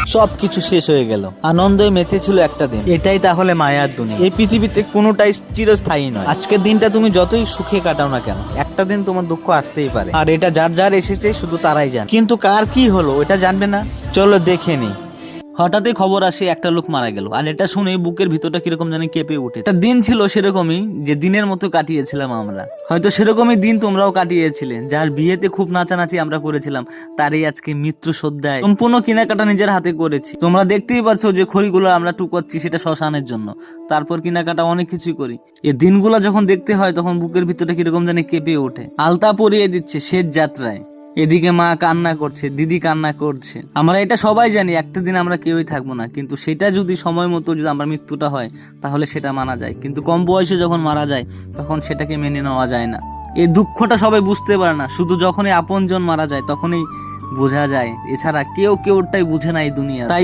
সবকিছু শেষ হয়ে গেল। আনন্দে মেতে ছিল একটা দিন। এটাই তাহলে মায়ার দুনিয়া। এই পৃথিবীতে কোনোটাই চিরস্থায়ী নয়। আজকের দিনটা তুমি যতই সুখে কাটাও না কেন, একটা দিন তোমার দুঃখ আসতেই পারে। আর এটা যার যার এসেছে শুধু তারাই জানে। কিন্তু কার কি হলো এটা জানবে না? চলো দেখে নি। হঠাৎই খবর আসে একটা লোক মারা গেল। আর এটা শুনে বুকের ভিতরটা কিরকম জানি কেঁপে ওঠে। একটা দিন ছিল সেরকমই, যে দিনের মতো কাটিয়েছিলাম আমরা। হয়তো সেরকমই দিন তোমরাও কাটিয়েছিলে। যার বিয়েতে খুব নাচানাচি আমরা করেছিলাম, তারই আজকে মৃত্যু সজ্জায় সম্পূর্ণ কেনাকাটা নিজের হাতে করেছি। তোমরা দেখতেই পাচ্ছ যে খড়িগুলো আমরা টুকাচ্ছি সেটা শ্মশানের জন্য। তারপর কেনাকাটা অনেক কিছুই করি। এই দিনগুলো যখন দেখতে হয় তখন বুকের ভিতরটা কিরকম জানি কেঁপে ওঠে। আলতা পরিয়ে দিচ্ছে শেষ যাত্রায়। এদিকে মা কান্না করছে, দিদি কান্না করছে। আমরা এটা সবাই জানি একটা দিন আমরা কেউই থাকবো না, কিন্তু সেটা যদি সময় মতো যদি আমার মৃত্যুটা হয় তাহলে সেটা মানা যায়। কিন্তু কম বয়সে যখন মারা যায় তখন সেটাকে মেনে নেওয়া যায় না। এই দুঃখটা সবাই বুঝতে পারে না, শুধু যখনই আপনজন মারা যায় তখনই বোঝা যায়। এছাড়া কেউ কেউটাই বুঝে না এই দুনিয়া। তাই